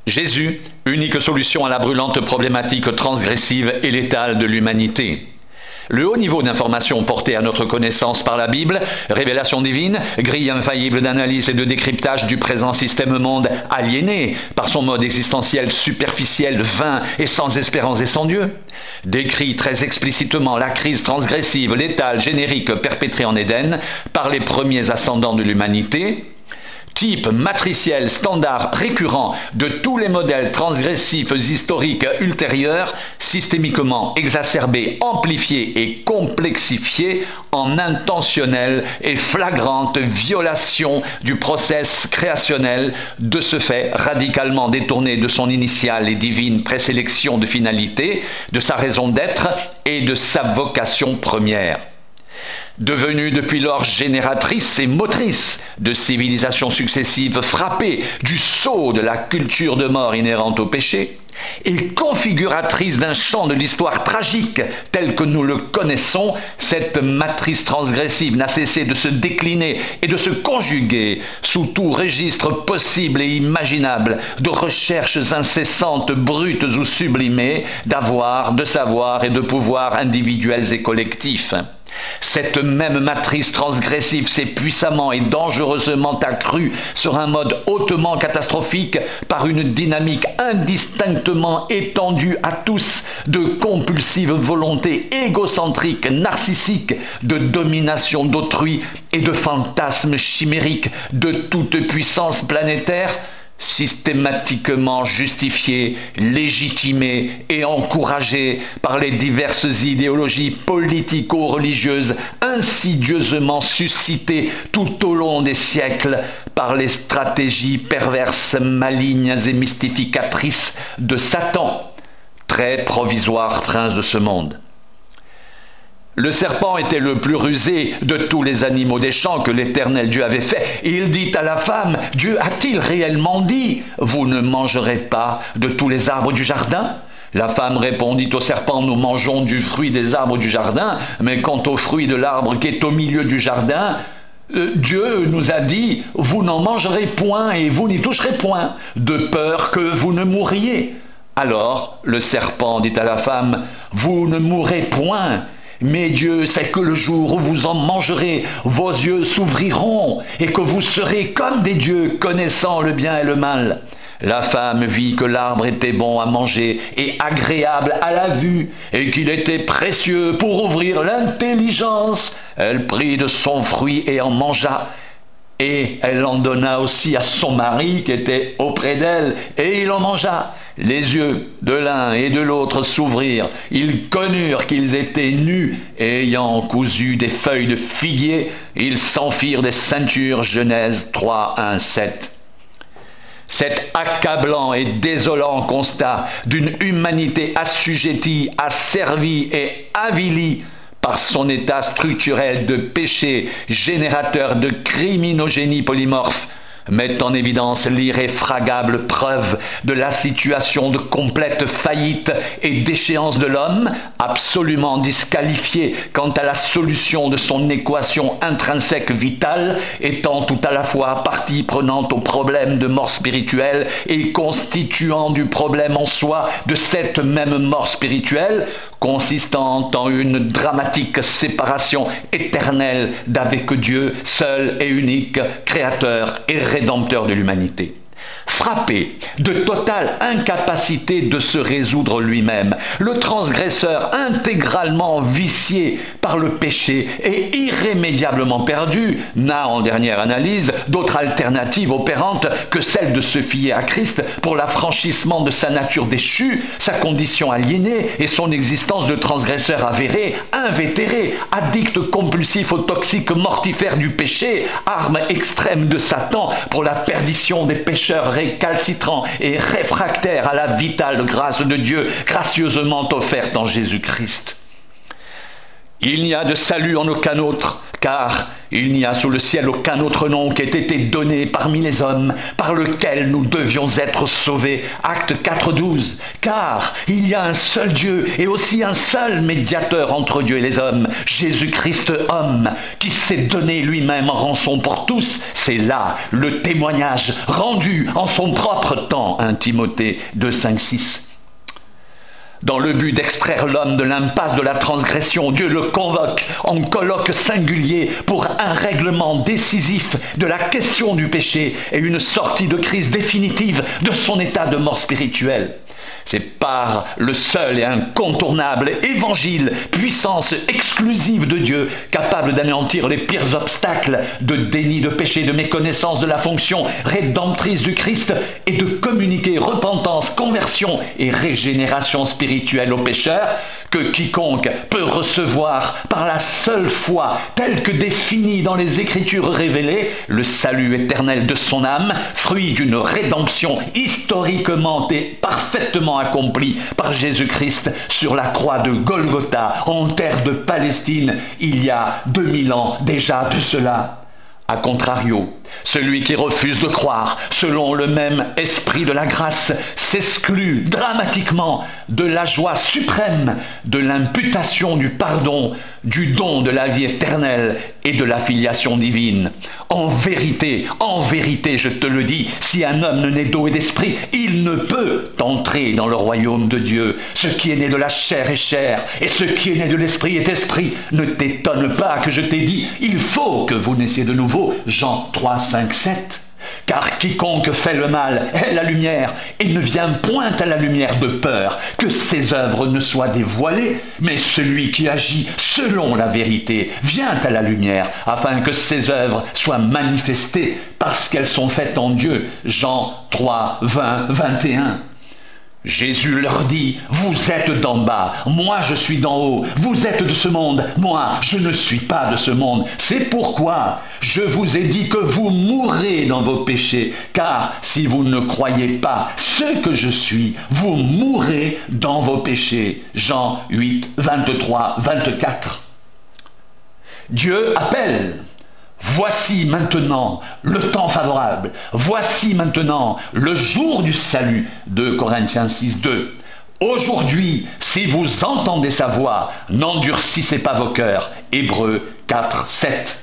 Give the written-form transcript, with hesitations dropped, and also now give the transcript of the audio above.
Jésus, unique solution à la brûlante problématique transgressive et létale de l'humanité. Le haut niveau d'information porté à notre connaissance par la Bible, révélation divine, grille infaillible d'analyse et de décryptage du présent système monde aliéné par son mode existentiel superficiel, vain et sans espérance et sans Dieu, décrit très explicitement la crise transgressive, létale, générique perpétrée en Éden par les premiers ascendants de l'humanité, type matriciel standard récurrent de tous les modèles transgressifs historiques ultérieurs, systémiquement exacerbés, amplifiés et complexifiés en intentionnelle et flagrante violation du process créationnel, de ce fait radicalement détourné de son initiale et divine présélection de finalité, de sa raison d'être et de sa vocation première. Devenue depuis lors génératrice et motrice de civilisations successives frappées du sceau de la culture de mort inhérente au péché, et configuratrice d'un champ de l'histoire tragique tel que nous le connaissons, cette matrice transgressive n'a cessé de se décliner et de se conjuguer sous tout registre possible et imaginable de recherches incessantes, brutes ou sublimées, d'avoir, de savoir et de pouvoirs individuels et collectifs. Cette même matrice transgressive s'est puissamment et dangereusement accrue sur un mode hautement catastrophique par une dynamique indistinctement étendue à tous de compulsive volonté égocentrique, narcissique, de domination d'autrui et de fantasmes chimériques de toute puissance planétaire, systématiquement justifié, légitimé et encouragé par les diverses idéologies politico-religieuses insidieusement suscitées tout au long des siècles par les stratégies perverses, malignes et mystificatrices de Satan, très provisoire prince de ce monde. Le serpent était le plus rusé de tous les animaux des champs que l'Éternel Dieu avait fait. Il dit à la femme, Dieu a-t-il réellement dit, vous ne mangerez pas de tous les arbres du jardin? La femme répondit au serpent, nous mangeons du fruit des arbres du jardin, mais quant au fruit de l'arbre qui est au milieu du jardin, Dieu nous a dit, vous n'en mangerez point et vous n'y toucherez point, de peur que vous ne mourriez. Alors le serpent dit à la femme, vous ne mourrez point, mais Dieu sait que le jour où vous en mangerez, vos yeux s'ouvriront et que vous serez comme des dieux, connaissant le bien et le mal. La femme vit que l'arbre était bon à manger et agréable à la vue, et qu'il était précieux pour ouvrir l'intelligence. Elle prit de son fruit et en mangea. Et elle en donna aussi à son mari qui était auprès d'elle, et il en mangea. Les yeux de l'un et de l'autre s'ouvrirent, ils connurent qu'ils étaient nus, et ayant cousu des feuilles de figuier, ils s'en firent des ceintures. Genèse 3, 1, 7. Cet accablant et désolant constat d'une humanité assujettie, asservie et avilie par son état structurel de péché, générateur de criminogénie polymorphe, met en évidence l'irréfragable preuve de la situation de complète faillite et déchéance de l'homme, absolument disqualifié quant à la solution de son équation intrinsèque vitale, étant tout à la fois partie prenante au problème de mort spirituelle et constituant du problème en soi de cette même mort spirituelle, consistant en une dramatique séparation éternelle d'avec Dieu, seul et unique, créateur et rédempteur de l'humanité. Frappé de totale incapacité de se résoudre lui-même, le transgresseur intégralement vicié par le péché et irrémédiablement perdu n'a, en dernière analyse, d'autre alternative opérante que celle de se fier à Christ pour l'affranchissement de sa nature déchue, sa condition aliénée et son existence de transgresseur avéré, invétéré, addict compulsif au toxique mortifère du péché, arme extrême de Satan pour la perdition des pécheurs récalcitrants et réfractaires à la vitale grâce de Dieu gracieusement offerte en Jésus-Christ. Il n'y a de salut en aucun autre, car il n'y a sous le ciel aucun autre nom qui ait été donné parmi les hommes, par lequel nous devions être sauvés. Acte 4:12. Car il y a un seul Dieu et aussi un seul médiateur entre Dieu et les hommes, Jésus-Christ homme, qui s'est donné lui-même en rançon pour tous. C'est là le témoignage rendu en son propre temps. 1 Timothée 2:5-6. Dans le but d'extraire l'homme de l'impasse de la transgression, Dieu le convoque en colloque singulier pour un règlement décisif de la question du péché et une sortie de crise définitive de son état de mort spirituelle. C'est par le seul et incontournable évangile, puissance exclusive de Dieu, capable d'anéantir les pires obstacles de déni de péché, de méconnaissance de la fonction rédemptrice du Christ et de communiquer repentance, conversion et régénération spirituelle aux pécheurs, que quiconque peut recevoir par la seule foi, tel que défini dans les Écritures révélées, le salut éternel de son âme, fruit d'une rédemption historiquement et parfaitement accomplie par Jésus-Christ sur la croix de Golgotha, en terre de Palestine, il y a 2000 ans déjà de cela. A contrario, celui qui refuse de croire selon le même esprit de la grâce s'exclut dramatiquement de la joie suprême de l'imputation du pardon, du don de la vie éternelle et de la filiation divine. En vérité, je te le dis, si un homme ne naît d'eau et d'esprit, il ne peut entrer dans le royaume de Dieu. Ce qui est né de la chair est chair, et ce qui est né de l'esprit est esprit. Ne t'étonne pas que je t'ai dit, il faut que vous naissiez de nouveau. Jean 3:5-7. Car quiconque fait le mal est la lumière, et ne vient point à la lumière de peur que ses œuvres ne soient dévoilées, mais celui qui agit selon la vérité vient à la lumière, afin que ses œuvres soient manifestées, parce qu'elles sont faites en Dieu. Jean 3:20-21. Jésus leur dit, vous êtes d'en bas, moi je suis d'en haut, vous êtes de ce monde, moi je ne suis pas de ce monde. C'est pourquoi je vous ai dit que vous mourrez dans vos péchés, car si vous ne croyez pas ce que je suis, vous mourrez dans vos péchés. Jean 8:23-24. Dieu appelle. Voici maintenant le temps favorable, voici maintenant le jour du salut. 2 Corinthiens 6:2. Aujourd'hui, si vous entendez sa voix, n'endurcissez pas vos cœurs. Hébreux 4:7.